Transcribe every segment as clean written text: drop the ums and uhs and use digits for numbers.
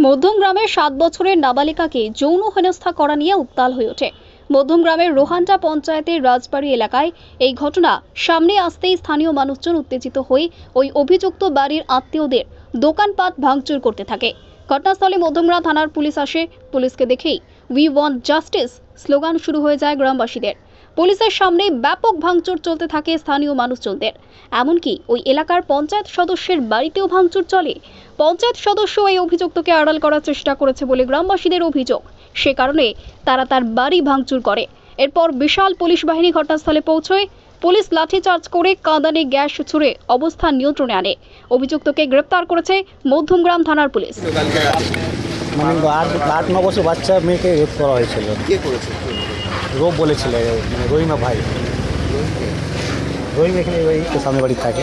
মধ্যমগ্রামের 7 বছরের নাবালিকাকে যৌন হেনস্থা করা নিয়ে উত্তাল হয়ে ওঠে। মধ্যমগ্রামের রোহান্টা পঞ্চায়েতের রাজবাড়ি এলাকায় এই ঘটনা সামনে আসতেই স্থানীয় মানুষজন উত্তেজিত হয়ে ওই অভিযুক্ত বাড়ির আত্মীয়দের দোকানপাট ভাঙচুর করতে থাকে। ঘটনাস্থলে মধ্যমগ্রাম থানার পুলিশ আসে। পুলিশকে দেখেই উই ওয়ান্ট জাস্টিস স্লোগান শুরু হয়ে যায় গ্রামবাসীদের। পুলিশের সামনে ব্যাপক ভাঙচুর চলতে থাকে স্থানীয় মানুষজনদের। এমনকি ওই এলাকার পঞ্চায়েত সদস্যের বাড়িতেও ভাঙচুর চলে। পঞ্চায়েত সদস্য এই অভিযুক্তকে আড়াল করার চেষ্টা করেছে বলে গ্রামবাসীদের অভিযোগ। সে কারণে তারা তার বাড়ি ভাঙচুর করে। এরপর বিশাল পুলিশ বাহিনী ঘটনাস্থলে পৌঁছয়। পুলিশ লাঠিচার্জ করে কাঁদানে গ্যাস ছুড়ে অবস্থান নিয়ন্ত্রণে আনে। অভিযুক্তকে গ্রেপ্তার করেছে মধ্যমগ্রাম থানার পুলিশ। মানে 8-9 বছর বাচ্চা মেয়েকে রেপ করা হয়েছিল। কে করেছে? রোব বলেছিল, মানে রহিমা ভাই। রহিম এখানে ওই সামনে বাড়ি থাকে।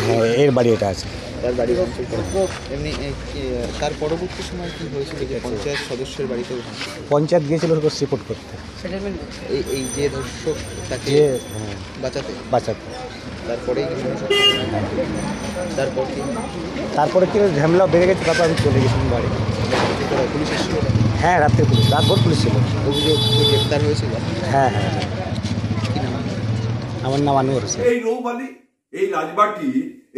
হ্যাঁ, এর বাড়ি এটা আছে। তার বাড়ি এমনি তার পরবর্তী সময় কি হয়েছিল? যে পঞ্চায়েত সদস্যের বাড়িতে পঞ্চায়েত গিয়েছিল রিপোর্ট করতে, এই যে ধর্ষক তাকে বাঁচাতে। তারপরে কি ঝামেলা বেড়ে গেছে। তারপর আমি চলে গেছিলাম বাড়ি। পুলিশ এসেছিল? হ্যাঁ, রাত্রে পুলিশ, রাতভর পুলিশ ছিল। অভিযোগ গ্রেপ্তার হয়েছিল? হ্যাঁ। কি নাম? আমার নাম আনোয়ার হোসেন। এই রৌবালি, এই রাজবাটি,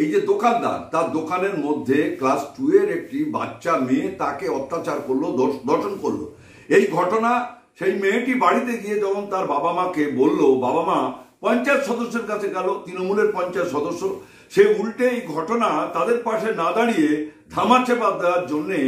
এই যে দোকানদার, তার দোকানের মধ্যে ক্লাস 2 এর একটি বাচ্চা মেয়ে তাকে অত্যাচার করলো, দর্শন করলো। এই ঘটনা সেই মেয়েটি বাড়িতে গিয়ে যখন তার বাবা মাকে বলল, বাবা মা পঞ্চায়েত সদস্যের কাছে গেল, তৃণমূলের পঞ্চায়েত সদস্য, সে উল্টে এই ঘটনা তাদের পাশে না দাঁড়িয়ে ধামাচাপা দেওয়ার জন্যে,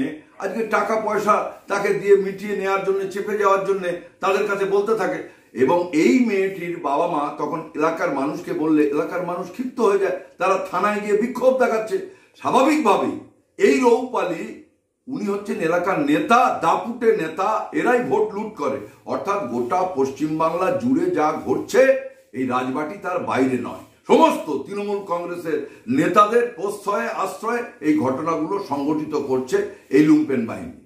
আজকে টাকা পয়সা তাকে দিয়ে মিটিয়ে নেওয়ার জন্য, চেপে যাওয়ার জন্য তাদের কাছে বলতে থাকে। এবং এই মেয়েটির বাবা মা তখন এলাকার মানুষকে বললে এলাকার মানুষ ক্ষিপ্ত হয়ে যায়, তারা থানায় গিয়ে বিক্ষোভ দেখাচ্ছে। স্বাভাবিকভাবেই এই রৌপালি, উনি হচ্ছেন এলাকার নেতা, দাপুটে নেতা, এরাই ভোট লুট করে। অর্থাৎ গোটা পশ্চিমবাংলা জুড়ে যা ঘটছে, এই রাজবাটি তার বাইরে নয়। সমস্ত তৃণমূল কংগ্রেসের নেতাদের প্রশ্রয়ে আশ্রয়ে এই ঘটনাগুলো সংগঠিত করছে এই লুম্পেন বাহিনী।